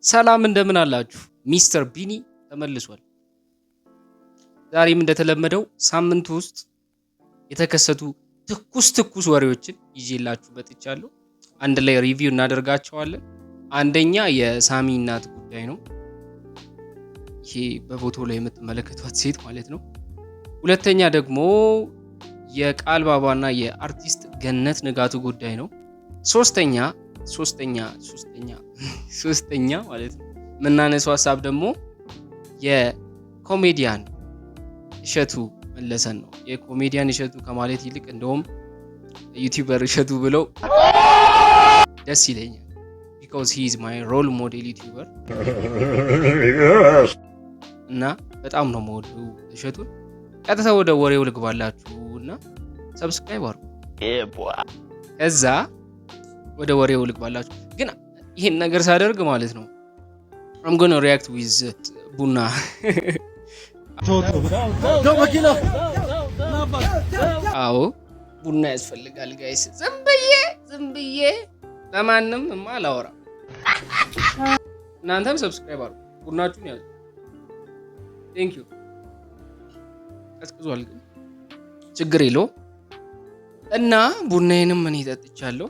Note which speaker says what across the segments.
Speaker 1: ሰላም እንደምን አላችሁ? ሚስተር ቢኒ ተመልሷል። ዛሬም እንደተለመደው ሳምንት ውስጥ የተከሰቱ ትኩስ ወሬዎችን ይዤላችሁ መጥቻለሁ። አንድ ላይ ሪቪው እናደርጋቸዋለን። አንደኛ የሳሚ እናት ጉዳይ ነው። ይሄ በፎቶ ላይ የምትመለከቷት ሴት ማለት ነው። ሁለተኛ ደግሞ የቃል ባባና የአርቲስት ገነት ንጋቱ ጉዳይ ነው። ሶስተኛ ማለት ነው የምናነሳው ሀሳብ ደግሞ የኮሜዲያን እሸቱ መለሰን ነው። የኮሜዲያን እሸቱ ከማለት ይልቅ እንደውም ዩቲዩበር እሸቱ ብለው ደስ ይለኛል። because he is my role model ዩቲዩበር እና በጣም ነው የምወደው እሸቱን። ቀጥታ ወደ ወሬው ልግባላችሁ እና ሰብስክራይብ አድርጉ። ከዛ ወደ ወሬው ልግባላችሁ። ግን ይሄን ነገር ሳደርግ ማለት ነው I'm going to react with ቡና አዎ ቡና ያስፈልጋል ጋይስ። ዝም ብዬ ለማንም አላወራ። እናንተም ሰብስክራይብ አድርጉ፣ ቡናችሁን ያዙ። ቴንክ ዩ። ቀዝቅዟል ግን ችግር የለውም። እና ቡናዬንም እኔ ጠጥቻለሁ።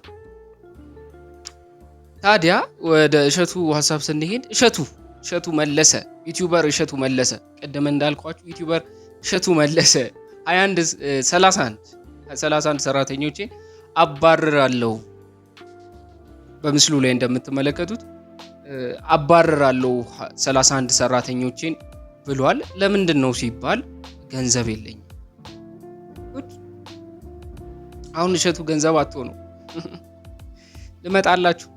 Speaker 1: ታዲያ ወደ እሸቱ ሀሳብ ስንሄድ እሸቱ መለሰ ዩቲዩበር እሸቱ መለሰ ቀደም እንዳልኳችሁ ዩቲዩበር እሸቱ መለሰ 31 ሰራተኞቼን አባርራለሁ። በምስሉ ላይ እንደምትመለከቱት አባርራለሁ 31 ሰራተኞቼን ብሏል። ለምንድን ነው ሲባል ገንዘብ የለኝም። አሁን እሸቱ ገንዘብ አጥቶ ነው ልመጣላችሁ።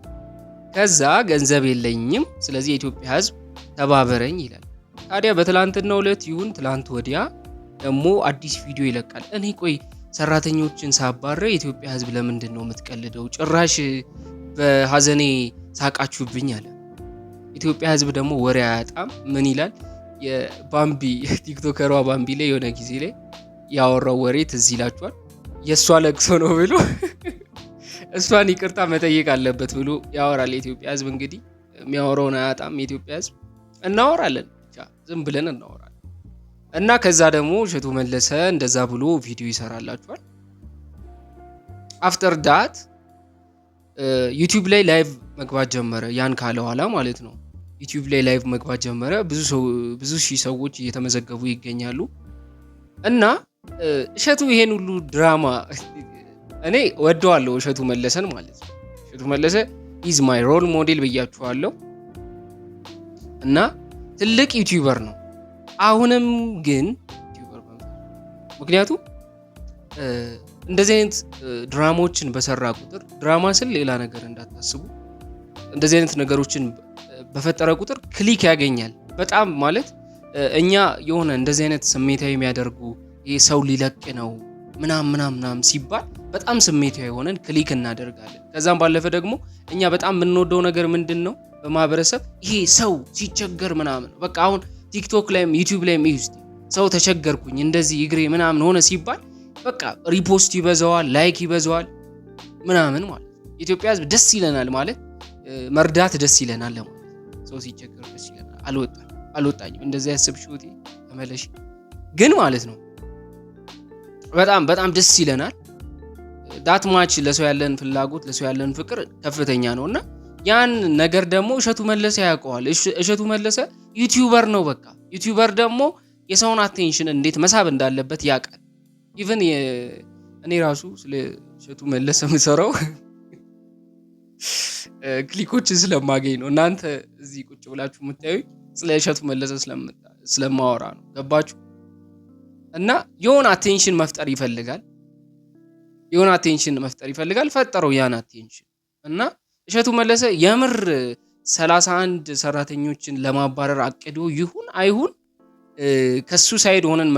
Speaker 1: ከዛ ገንዘብ የለኝም፣ ስለዚህ የኢትዮጵያ ሕዝብ ተባበረኝ ይላል። ታዲያ በትላንትናው ዕለት ይሁን ትላንት ወዲያ ደግሞ አዲስ ቪዲዮ ይለቃል። እኔ ቆይ ሰራተኞችን ሳባረ የኢትዮጵያ ሕዝብ ለምንድን ነው የምትቀልደው? ጭራሽ በሀዘኔ ሳቃችሁብኝ አለ። ኢትዮጵያ ሕዝብ ደግሞ ወሬ አያጣም። ምን ይላል? የባምቢ ቲክቶከሯ ባምቢ ላይ የሆነ ጊዜ ላይ ያወራው ወሬ ትዝ ይላችኋል። የእሷ ለቅሶ ነው ብሎ እሷን ይቅርታ መጠየቅ አለበት ብሎ ያወራል። የኢትዮጵያ ሕዝብ እንግዲህ የሚያወራውን አያጣም። የኢትዮጵያ ሕዝብ እናወራለን፣ ብቻ ዝም ብለን እናወራለን። እና ከዛ ደግሞ እሸቱ መለሰ እንደዛ ብሎ ቪዲዮ ይሰራላችኋል። አፍተር ዳት ዩቲዩብ ላይ ላይቭ መግባት ጀመረ። ያን ካለ ኋላ ማለት ነው ዩቲዩብ ላይ ላይቭ መግባት ጀመረ። ብዙ ሺህ ሰዎች እየተመዘገቡ ይገኛሉ። እና እሸቱ ይሄን ሁሉ ድራማ እኔ ወደዋለሁ እሸቱ መለሰን ማለት ነው። እሸቱ መለሰ ኢዝ ማይ ሮል ሞዴል ብያችኋለሁ። እና ትልቅ ዩቲዩበር ነው። አሁንም ግን ዩቲዩበር ምክንያቱም እንደዚህ አይነት ድራማዎችን በሰራ ቁጥር፣ ድራማ ስል ሌላ ነገር እንዳታስቡ፣ እንደዚህ አይነት ነገሮችን በፈጠረ ቁጥር ክሊክ ያገኛል በጣም ማለት እኛ የሆነ እንደዚህ አይነት ስሜታዊ የሚያደርጉ ይሄ ሰው ሊለቅ ነው ምናምን ሲባል በጣም ስሜታዊ ሆነን ክሊክ እናደርጋለን። ከዛም ባለፈ ደግሞ እኛ በጣም የምንወደው ነገር ምንድነው? በማህበረሰብ ይሄ ሰው ሲቸገር ምናምን በቃ አሁን ቲክቶክ ላይም ዩቲዩብ ላይም ሰው ተቸገርኩኝ እንደዚህ እግሬ ምናምን ሆነ ሲባል በቃ ሪፖስት ይበዛዋል፣ ላይክ ይበዛዋል ምናምን ማለት ኢትዮጵያ ሕዝብ ደስ ይለናል ማለት መርዳት ደስ ይለናል ማለት ሰው ሲቸገር ደስ ይለናል። አልወጣኝም እንደዚህ ያስብሽው ተመለሽ ግን ማለት ነው በጣም ደስ ይለናል። ዳት ማች ለሰው ያለን ፍላጎት ለሰው ያለን ፍቅር ከፍተኛ ነውና ያን ነገር ደግሞ እሸቱ መለሰ ያውቀዋል። እሸቱ መለሰ ዩቲዩበር ነው። በቃ ዩቲዩበር ደግሞ የሰውን አቴንሽን እንዴት መሳብ እንዳለበት ያውቃል። ኢቭን እኔ ራሱ ስለ እሸቱ መለሰ የምሰራው ክሊኮችን ስለማገኝ ነው። እናንተ እዚህ ቁጭ ብላችሁ የምታዩኝ ስለ እሸቱ መለሰ ስለማወራ ነው። ገባችሁ? እና የሆነ አቴንሽን መፍጠር ይፈልጋል። ፈጠረው ያን አቴንሽን። እና እሸቱ መለሰ የምር 31 ሰራተኞችን ለማባረር አቅዶ ይሁን አይሁን ከሱ ሳይድ ሆነን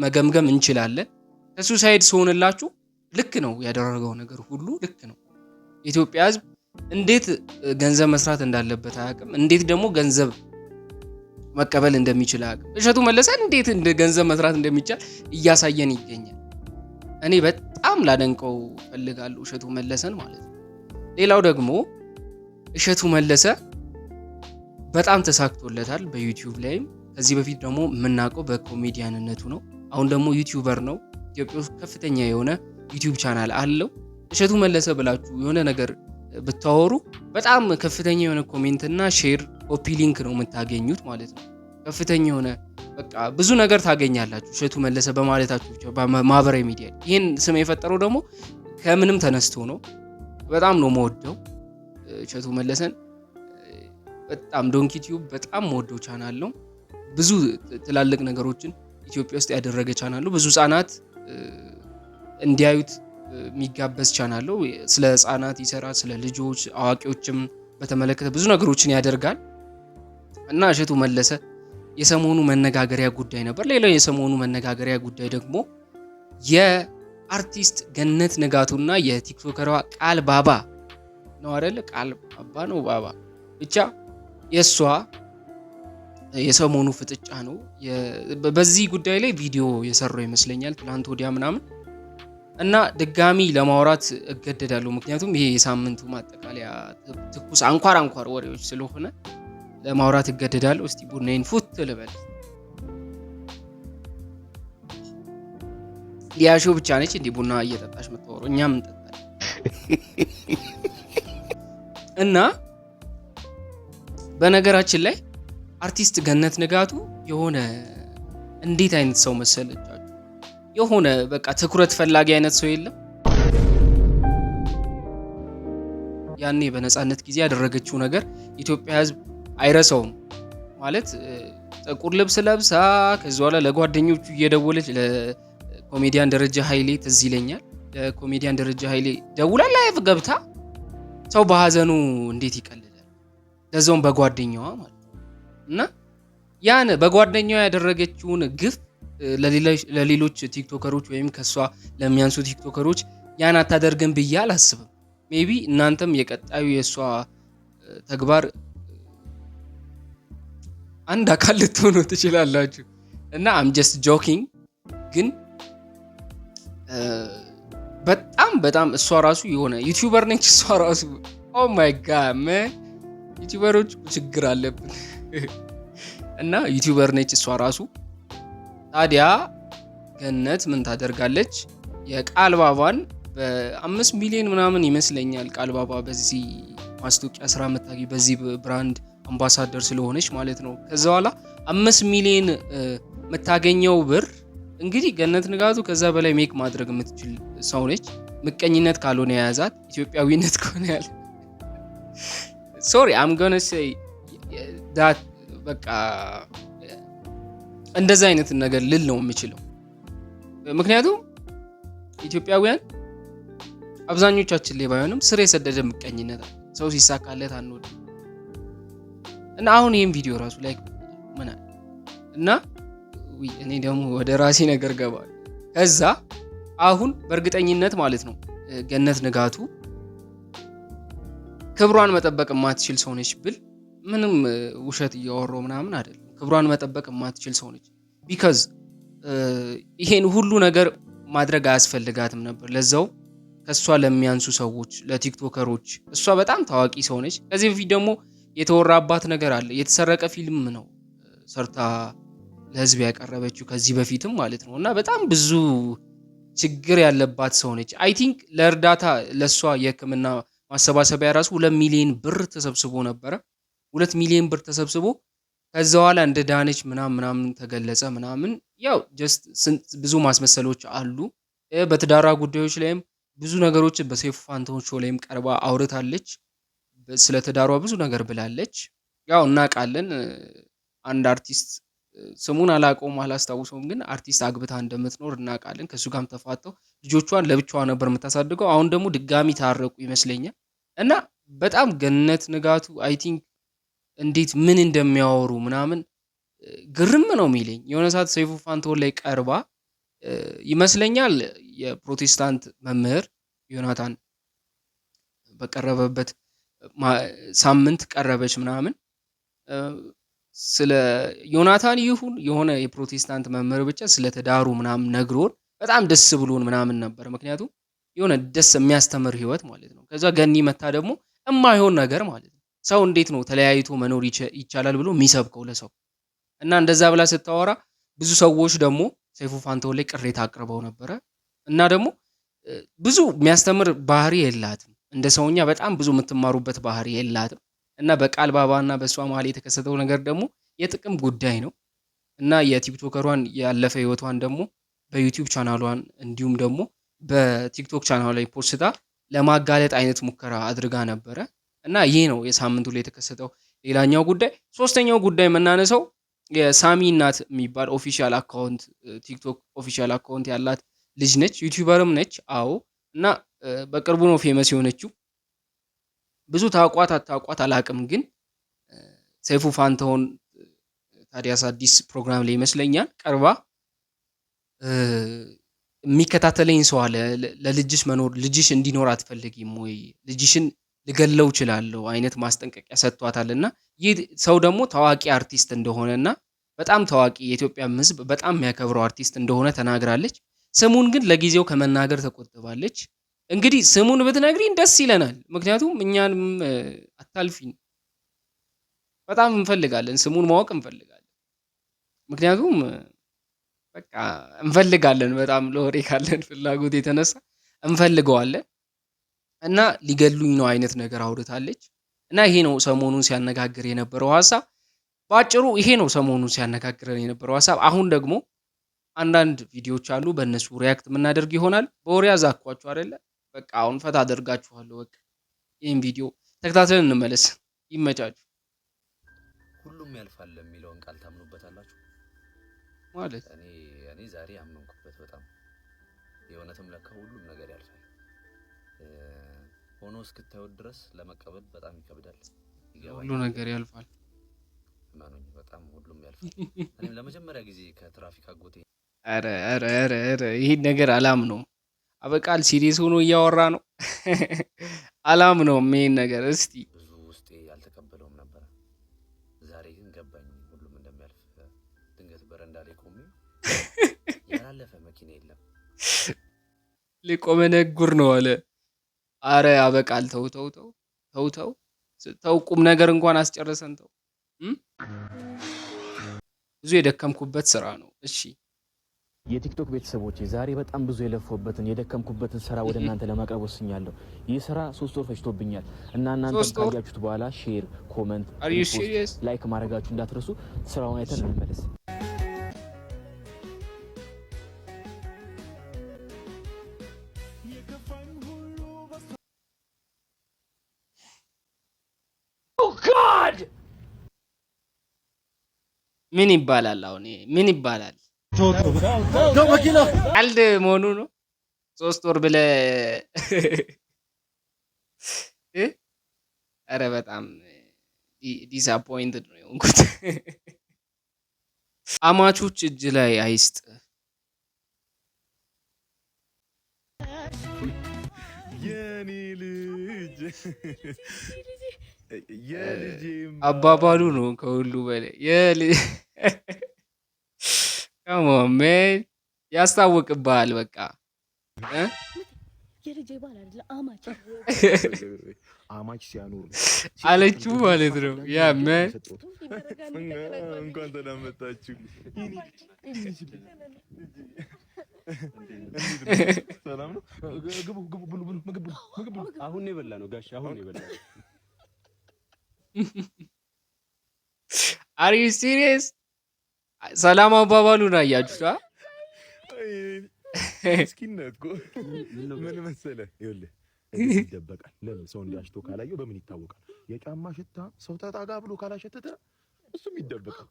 Speaker 1: መገምገም እንችላለን። ከሱ ሳይድ ሲሆንላችሁ ልክ ነው ያደረገው ነገር ሁሉ ልክ ነው። የኢትዮጵያ ሕዝብ እንዴት ገንዘብ መስራት እንዳለበት አያውቅም። እንዴት ደግሞ ገንዘብ መቀበል እንደሚችል አያውቅም። እሸቱ መለሰ እንዴት ገንዘብ መስራት እንደሚቻል እያሳየን ይገኛል። እኔ በጣም ላደንቀው ፈልጋለሁ እሸቱ መለሰን ማለት ነው። ሌላው ደግሞ እሸቱ መለሰ በጣም ተሳክቶለታል በዩቲዩብ ላይም። ከዚህ በፊት ደግሞ የምናውቀው በኮሜዲያንነቱ ነው። አሁን ደግሞ ዩቲዩበር ነው። ኢትዮጵያ ውስጥ ከፍተኛ የሆነ ዩቲዩብ ቻናል አለው። እሸቱ መለሰ ብላችሁ የሆነ ነገር ብታወሩ በጣም ከፍተኛ የሆነ ኮሜንት እና ሼር ኮፒ ሊንክ ነው የምታገኙት ማለት ነው። ከፍተኛ የሆነ በቃ ብዙ ነገር ታገኛላችሁ እሸቱ መለሰ በማለታችሁ ብቻ በማህበራዊ ሚዲያ። ይህን ስም የፈጠረው ደግሞ ከምንም ተነስቶ ነው። በጣም ነው መወደው እሸቱ መለሰን። በጣም ዶንኪ ቲዩብ በጣም መወደው ቻናል ነው። ብዙ ትላልቅ ነገሮችን ኢትዮጵያ ውስጥ ያደረገ ቻናል ነው። ብዙ ህጻናት እንዲያዩት የሚጋበዝ ቻናል ነው። ስለ ህጻናት ይሰራል፣ ስለ ልጆች አዋቂዎችም በተመለከተ ብዙ ነገሮችን ያደርጋል እና እሸቱ መለሰ የሰሞኑ መነጋገሪያ ጉዳይ ነበር። ሌላው የሰሞኑ መነጋገሪያ ጉዳይ ደግሞ የአርቲስት ገነት ንጋቱና የቲክቶከሯ ቃል ባባ ነው አይደለ? ቃል ባባ ነው ባባ ብቻ የሷ የሰሞኑ ፍጥጫ ነው። በዚህ ጉዳይ ላይ ቪዲዮ የሰራው ይመስለኛል ትላንት ወዲያ ምናምን እና ድጋሚ ለማውራት እገደዳለሁ። ምክንያቱም ይሄ የሳምንቱ ማጠቃለያ ትኩስ አንኳር ወሬዎች ስለሆነ ለማውራት እገደዳለሁ። እስቲ ቡናዬን ፉት ልበል። ሊያሾ ብቻ ነች እንዴ ቡና እየጠጣች የምታወራው? እኛም እንጠጣለን። እና በነገራችን ላይ አርቲስት ገነት ንጋቱ የሆነ እንዴት አይነት ሰው መሰለቻችሁ? የሆነ በቃ ትኩረት ፈላጊ አይነት ሰው የለም። ያኔ በነፃነት ጊዜ ያደረገችው ነገር ኢትዮጵያ ሕዝብ አይረሳውም። ማለት ጥቁር ልብስ ለብሳ ከዛ በኋላ ለጓደኞቹ እየደወለች ለኮሜዲያን ደረጃ ኃይሌ ትዝ ይለኛል። ለኮሜዲያን ደረጃ ኃይሌ ደውላ ላይቭ ገብታ ሰው በሀዘኑ እንዴት ይቀልላል? ለዛውም በጓደኛዋ ማለት እና ያን በጓደኛዋ ያደረገችውን ግፍ ለሌሎች ቲክቶከሮች ወይም ከሷ ለሚያንሱ ቲክቶከሮች ያን አታደርግም ብዬ አላስብም። ሜቢ እናንተም የቀጣዩ የሷ ተግባር አንድ አካል ልትሆኑ ትችላላችሁ እና አም ጀስት ጆኪንግ። ግን በጣም እሷ ራሱ የሆነ ዩቲዩበር ነች። እሷ ራሱ ኦ ማይ ጋድ ማን ዩቲዩበሮች ችግር አለብን እና ዩቲዩበር ነች እሷ ራሱ። ታዲያ ገነት ምን ታደርጋለች? የቃል ባባን በ5 ሚሊዮን ምናምን ይመስለኛል ቃል ባባ በዚህ ማስታወቂያ ስራ የምታገኝ በዚህ ብራንድ አምባሳደር ስለሆነች ማለት ነው። ከዛ በኋላ 5 ሚሊዮን የምታገኘው ብር እንግዲህ ገነት ንጋቱ ከዛ በላይ ሜክ ማድረግ የምትችል ሰው ነች። ምቀኝነት ካልሆነ የያዛት ኢትዮጵያዊነት ከሆነ ያለ ሶሪ አም ጎና ሴይ ዳት በቃ እንደዛ አይነት ነገር ልል ነው የምችለው። ምክንያቱም ኢትዮጵያውያን አብዛኞቻችን ላይ ባይሆንም ስር የሰደደ ምቀኝነት አለ። ሰው ሲሳካለት አንወድ እና አሁን ይሄን ቪዲዮ ራሱ ላይክ ምን አለ እና እኔ ደግሞ ወደ ራሴ ነገር ገባል። ከዛ አሁን በእርግጠኝነት ማለት ነው ገነት ንጋቱ ክብሯን መጠበቅ የማትችል ሰው ነች ብል ምንም ውሸት እያወራው ምናምን አይደለም። ክብሯን መጠበቅ የማትችል ሰው ነች። ቢካዝ ይሄን ሁሉ ነገር ማድረግ አያስፈልጋትም ነበር። ለዛው ከሷ ለሚያንሱ ሰዎች ለቲክቶከሮች እሷ በጣም ታዋቂ ሰው ነች። ከዚህ በፊት ደግሞ የተወራባት ነገር አለ። የተሰረቀ ፊልም ነው ሰርታ ለህዝብ ያቀረበችው ከዚህ በፊትም ማለት ነው እና በጣም ብዙ ችግር ያለባት ሰው ነች። አይ ቲንክ ለእርዳታ ለሷ የህክምና ማሰባሰቢያ ራሱ 2 ሚሊዮን ብር ተሰብስቦ ነበረ። 2 ሚሊዮን ብር ተሰብስቦ ከዛ በኋላ እንደ ዳነች ምናምን ተገለጸ ምናምን። ያው ጀስት ብዙ ማስመሰሎች አሉ። በትዳራ ጉዳዮች ላይም ብዙ ነገሮች በሰይፉ ፋንታሁን ሾው ላይም ቀርባ አውርታለች። ስለ ትዳሯ ብዙ ነገር ብላለች። ያው እናውቃለን። አንድ አርቲስት ስሙን አላውቀውም አላስታውሰውም፣ ግን አርቲስት አግብታ እንደምትኖር እናውቃለን። ከሱ ጋርም ተፋተው ልጆቿን ለብቻዋ ነበር የምታሳድገው። አሁን ደግሞ ድጋሚ ታረቁ ይመስለኛል እና በጣም ገነት ንጋቱ አይ ቲንክ እንዴት ምን እንደሚያወሩ ምናምን ግርም ነው የሚለኝ። የሆነ ሰዓት ሰይፉ ፋንታሁን ላይ ቀርባ ይመስለኛል የፕሮቴስታንት መምህር ዮናታን በቀረበበት ሳምንት ቀረበች ምናምን ስለ ዮናታን ይሁን የሆነ የፕሮቴስታንት መምህር ብቻ ስለ ትዳሩ ምናምን ነግሮን በጣም ደስ ብሎን ምናምን ነበር። ምክንያቱም የሆነ ደስ የሚያስተምር ህይወት ማለት ነው። ከዛ ገኒ መታ ደግሞ የማይሆን ነገር ማለት ነው። ሰው እንዴት ነው ተለያይቶ መኖር ይቻላል ብሎ የሚሰብከው ለሰው? እና እንደዛ ብላ ስታወራ ብዙ ሰዎች ደግሞ ሰይፉ ፋንታሁን ላይ ቅሬታ አቅርበው ነበረ። እና ደግሞ ብዙ የሚያስተምር ባህሪ የላትም እንደ ሰውኛ በጣም ብዙ የምትማሩበት ባህሪ የላትም። እና በቃል ባባና በእሷ መሀል የተከሰተው ነገር ደግሞ የጥቅም ጉዳይ ነው። እና የቲክቶከሯን ያለፈ ህይወቷን ደግሞ በዩቲዩብ ቻናሏን እንዲሁም ደግሞ በቲክቶክ ቻናሏ ላይ ፖስታ ለማጋለጥ አይነት ሙከራ አድርጋ ነበረ። እና ይህ ነው የሳምንቱ ላይ የተከሰተው ሌላኛው ጉዳይ። ሶስተኛው ጉዳይ የምናነሳው የሳሚ እናት የሚባል ኦፊሻል አካውንት ቲክቶክ ኦፊሻል አካውንት ያላት ልጅ ነች። ዩቲዩበርም ነች። አዎ። እና በቅርቡ ነው ፌመስ የሆነችው። ብዙ ታቋት አታቋት አላቅም፣ ግን ሰይፉ ፋንታሁን ታዲያስ አዲስ ፕሮግራም ላይ ይመስለኛል ቀርባ የሚከታተለኝ ሰው አለ፣ ለልጅሽ መኖር ልጅሽ እንዲኖር አትፈልጊም ወይ? ልጅሽን ልገለው እችላለሁ አይነት ማስጠንቀቂያ ሰጥቷታልና ይህ ሰው ደግሞ ታዋቂ አርቲስት እንደሆነና በጣም ታዋቂ የኢትዮጵያ ሕዝብ በጣም የሚያከብረው አርቲስት እንደሆነ ተናግራለች። ስሙን ግን ለጊዜው ከመናገር ተቆጥባለች። እንግዲህ ስሙን ብትነግሪን ደስ ይለናል፣ ምክንያቱም እኛንም አታልፊን በጣም እንፈልጋለን፣ ስሙን ማወቅ እንፈልጋለን። ምክንያቱም በቃ እንፈልጋለን፣ በጣም ለወሬ ካለን ፍላጎት የተነሳ እንፈልገዋለን። እና ሊገሉኝ ነው አይነት ነገር አውርታለች። እና ይሄ ነው ሰሞኑን ሲያነጋግር የነበረው ሀሳብ። በአጭሩ ይሄ ነው ሰሞኑን ሲያነጋግረን የነበረው ሀሳብ። አሁን ደግሞ አንዳንድ ቪዲዮዎች አሉ፣ በእነሱ ሪያክት የምናደርግ ይሆናል። በወሬ አዛኳችሁ አይደለ? በቃ አሁን ፈታ አደርጋችኋለሁ። በቃ ይህን ቪዲዮ ተከታትለን እንመለስ። ይመቻችሁ።
Speaker 2: ሁሉም ያልፋል የሚለውን ቃል ታምኑበታላችሁ?
Speaker 1: ማለት
Speaker 2: እኔ ዛሬ አመንኩበት በጣም የእውነትም ለካ ሁሉም ነገር ያልፋል ሆኖ እስክታዩት ድረስ ለመቀበል በጣም ይከብዳል።
Speaker 1: ሁሉ ነገር ያልፋል
Speaker 2: ማኑኝ በጣም ሁሉም ያልፋል። እኔም ለመጀመሪያ ጊዜ ከትራፊክ አጎቴ
Speaker 1: ኧረ ይሄን ነገር አላምነውም። አበቃል ሲሪየስ ሆኖ እያወራ ነው። አላምነውም ይሄን ነገር። እስቲ
Speaker 2: ብዙ ውስጤ ያልተቀበለውም ነበር። ዛሬ ግን ገባኝ ሁሉም እንደሚያልፍ። ድንገት በረንዳ ላይ ቆሜ ያላለፈ መኪና የለም
Speaker 1: ሊቆመ ነጉር ነው አለ። አረ አበቃል። ተው ቁም ነገር እንኳን አስጨርሰን ተው። ብዙ የደከምኩበት ስራ ነው። እሺ
Speaker 3: የቲክቶክ ቤተሰቦች ዛሬ በጣም ብዙ የለፈውበትን የደከምኩበትን ስራ ወደ እናንተ ለማቅረብ ወስኛለሁ። ይህ ስራ 3 ወር ፈጅቶብኛል እና እናንተ ካያችሁት በኋላ ሼር፣ ኮሜንት፣ ላይክ ማድረጋችሁ እንዳትረሱ። ስራውን አይተን እንመለስ።
Speaker 1: ምን ይባላል? አሁን ምን ይባላል? ቀልድ መሆኑ ነው። 3 ወር ብለህ ኧረ በጣም ዲስአፖይንትድ ነው የሆንኩት። አማቾች እጅ ላይ አይስጥ።
Speaker 4: የኔ ልጅ
Speaker 1: አባባሉ ነው ከሁሉ በላይ ከሞሜን ያስታውቅብሃል። በቃ
Speaker 4: አማች ሲያኖር
Speaker 1: አለችው ማለት ነው። ያመ
Speaker 4: እንኳን ተዳመጣችሁ። ሰላም ነው። ግቡ ብሉ ምግብ ብሉ።
Speaker 3: አሁን የበላ ነው ጋሽ፣ አሁን የበላ ነው።
Speaker 1: አር ዩ ሲሪየስ? ሰላም አባባሉን አያችሁታ?
Speaker 4: እስኪነት እኮ ምን መሰለህ፣ ይኸውልህ ይደበቃል። ለምን ሰው እንዲያሽቶ ካላየው በምን ይታወቃል? የጫማ ሽታ ሰው ተጣጋ ብሎ ካላሸተተ እሱም ይደበቃል።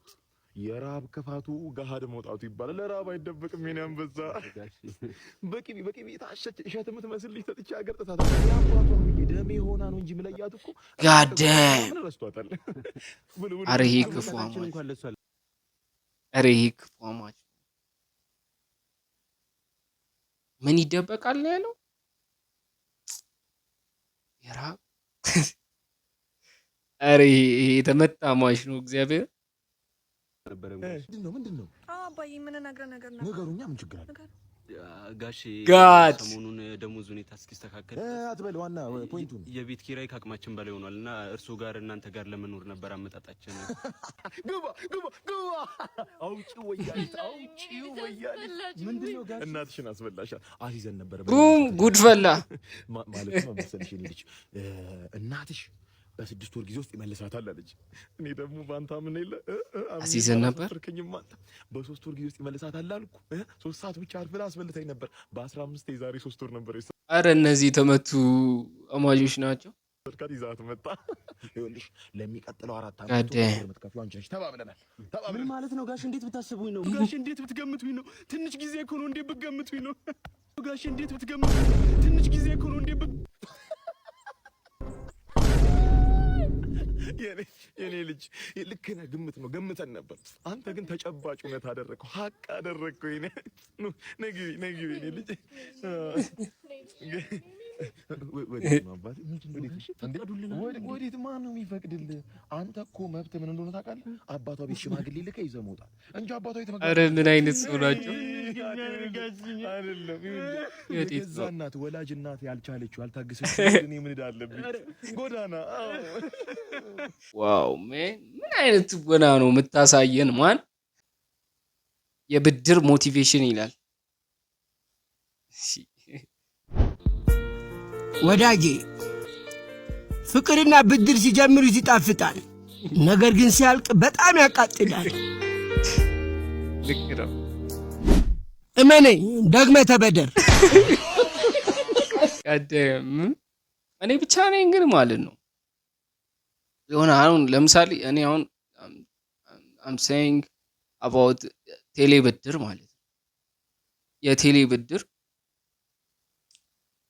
Speaker 4: የራብ ክፋቱ ገሃድ መውጣቱ ይባላል። ለራብ አይደበቅም። የኔ አንበሳ በቂቤ ታሸች እሸት የምትመስል ልጅ ሰጥቼ ሀገር ጥሳት ያባቷ ደሜ ሆና ነው እንጂ ምለያት እኮ
Speaker 1: ጋደ
Speaker 4: ምን ረስቷታል?
Speaker 1: አረ ይሄ ክፉ አማች፣ አረ ይሄ ክፉ አማች ምን ይደበቃል ነው ያለው? የራብ አረ ይሄ የተመታ አማች ነው። እግዚአብሔር
Speaker 4: ምንድን ነው?
Speaker 5: አባዬ ምን ነገር ነው?
Speaker 4: ነገሩኛ ምን ችግር አለ?
Speaker 3: ጋሼ
Speaker 1: ጋድ
Speaker 3: ሰሞኑን ደሞዝ ሁኔታ እስኪስተካከል
Speaker 4: አትበል። ዋና ፖይንቱን
Speaker 3: የቤት ኪራይ ከአቅማችን በላይ ሆኗል እና እርሶ ጋር እናንተ ጋር ለመኖር ነበር አመጣጣችን።
Speaker 4: ግባ ግባ ግባ። አውጪው ወያሊት፣ አውጪው ወያሊት። ምንድነው ጋር እናትሽን አስበላሻል። አሲዘን ነበር
Speaker 1: ቡም ጉድፈላ
Speaker 4: ማለት ነው መሰለሽ። እኔ ልጅ እናትሽ በ6 ወር ጊዜ ውስጥ ይመልሳታል አለች። እኔ ደግሞ ባንታ ምን ይለ
Speaker 1: አሲዘን ነበር
Speaker 4: በ3 ወር ጊዜ ውስጥ ይመልሳታል አልኩ። 3 ሰዓት ብቻ አርፍላ አስበልታኝ ነበር። በ15 የዛሬ 3 ወር ነበር።
Speaker 1: አረ እነዚህ የተመቱ አማጆች ናቸው።
Speaker 4: ወርካት ይዛት መጣ። ይኸውልሽ ለሚቀጥለው 4 ዓመት የምትከፍለው አንቺ ነሽ ተባብለናል።
Speaker 3: ምን ማለት ነው ጋሽ? እንዴት ብታስቡኝ ነው ጋሽ? እንዴት ብትገምቱኝ ነው? ትንሽ ጊዜ እኮ ነው። እንዴት ብትገምቱኝ ነው ጋሽ? እንዴት ብትገምቱኝ? ትንሽ ጊዜ እኮ ነው። እንዴት
Speaker 4: የኔ ልጅ ልክ ነህ። ግምት ነው ገምተን ነበር። አንተ ግን ተጨባጭ እውነት አደረግከው፣ ሀቅ አደረግከው። የኔ ነግቢ የኔ ልጅ ወዴት? ማን ነው የሚፈቅድልህ? አንተ እኮ መብት ምን እንደሆነ ታውቃለህ? አባቷ ቤት ሽማግሌ ልከህ ይዘህ መውጣት እንጂ አባቷ ቤት
Speaker 1: ኧረ ምን አይነት ሰው ናቸው?
Speaker 4: የዛ እናት ወላጅ እናት ያልቻለችው ያልታገሰች እኔ ምን ዕዳ አለብኝ? ጎዳና
Speaker 1: ዋው ምን አይነት ጎና ነው የምታሳየን? ማን የብድር ሞቲቬሽን ይላል።
Speaker 5: ወዳጄ ፍቅርና ብድር ሲጀምሩ ይጣፍጣል፣ ነገር ግን ሲያልቅ በጣም ያቃጥላል።
Speaker 1: ልክ ነው።
Speaker 5: እመነኝ፣ ደግመህ ተበደር።
Speaker 1: እኔ ብቻ ነኝ ግን ማለት ነው የሆነ አሁን ለምሳሌ እኔ አሁን I'm saying about ቴሌ ብድር ማለት ነው። የቴሌ ብድር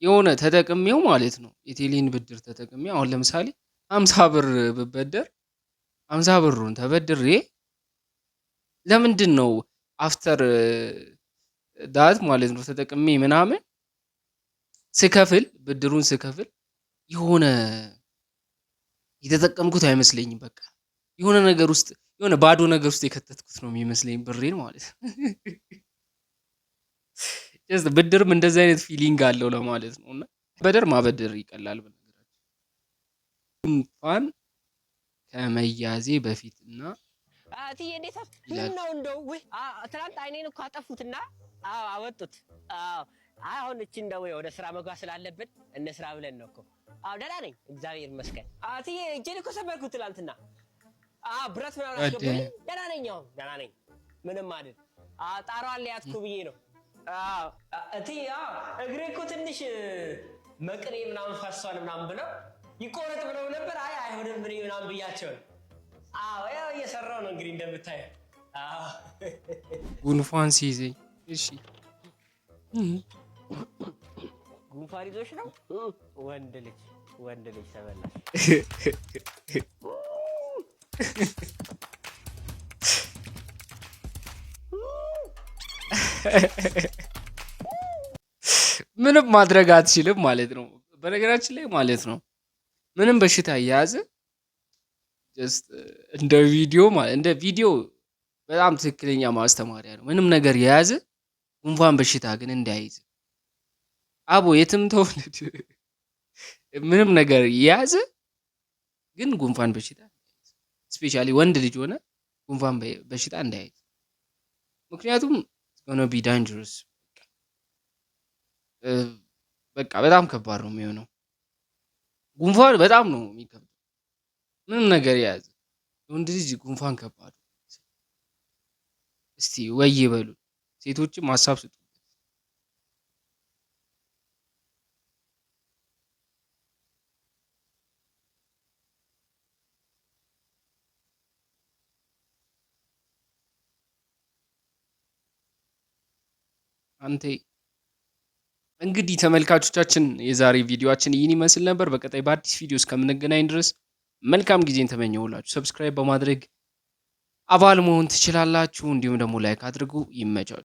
Speaker 1: የሆነ ተጠቅሜው ማለት ነው። የቴሌን ብድር ተጠቅሜ አሁን ለምሳሌ 50 ብር ብበደር 50 ብሩን ተበድሬ ለምንድን ነው አፍተር ዳት ማለት ነው ተጠቅሜ ምናምን ስከፍል ብድሩን ስከፍል የሆነ የተጠቀምኩት አይመስለኝም። በቃ የሆነ ነገር ውስጥ የሆነ ባዶ ነገር ውስጥ የከተትኩት ነው የሚመስለኝ ብሬን ማለት ነው። ጀስት ብድርም እንደዚህ አይነት ፊሊንግ አለው ለማለት ነው። እና በደር ማበደር ይቀላል። በነገራችን ጉንፋን ከመያዜ በፊት እና
Speaker 6: አትዬ እንዴት ምን ነው እንደው ትናንት አይኔን እኮ አጠፉትና አወጡት። አሁን እቺ እንደው ወደ ስራ መግባት ስላለብን እንስራ ብለን ነው እኮ። ደህና ነኝ እግዚአብሔር ይመስገን። አትዬ እጄን እኮ ሰበርኩት ትናንትና። ብረት ምናምን አስገቡልኝ። ደህና ነኝ አሁን ደህና ነኝ። ምንም አይደል። ጣሯን ሊያትኩ ብዬ ነው። እትዬ እግሬ እኮ ትንሽ መቅኔ ምናምን ፈሷል ምናምን ብለው ይቆረጥ ብለው ነበር። አይሆንም ምን ምናምን ብያቸው ነው። ያው እየሰራው ነው እንግዲህ እንደምታየው።
Speaker 1: ጉንፋን ሲይዘኝ እሺ
Speaker 6: ጉንፋን ይዞሽ ነው? ወንድ ልጅ ተበላሽ።
Speaker 1: ምንም ማድረግ አትችልም ማለት ነው። በነገራችን ላይ ማለት ነው ምንም በሽታ የያዘ ጀስት እንደ ቪዲዮ በጣም ትክክለኛ ማስተማሪያ ነው። ምንም ነገር የያዘ ጉንፋን በሽታ ግን እንዳይዝ አቦ የትም ተወለድ ምንም ነገር የያዘ ግን ጉንፋን በሽታ ስፔሻሊ ወንድ ልጅ ሆነ ጉንፋን በሽታ እንዳይዝ። ምክንያቱም gonna be dangerous በቃ በጣም ከባድ ነው የሚሆነው። ጉንፋን በጣም ነው የሚከብደው። ምንም ነገር የያዘ ወንድ ልጅ ጉንፋን ከባድ። እስቲ ወይ በሉ ሴቶችም ሀሳብ ስጡ። አንተ እንግዲህ ተመልካቾቻችን የዛሬ ቪዲዮአችን ይህን ይመስል ነበር። በቀጣይ በአዲስ ቪዲዮ እስከምንገናኝ ድረስ መልካም ጊዜን ተመኘሁላችሁ። ሰብስክራይብ በማድረግ አባል መሆን ትችላላችሁ። እንዲሁም ደግሞ ላይክ አድርጉ። ይመቻችሁ።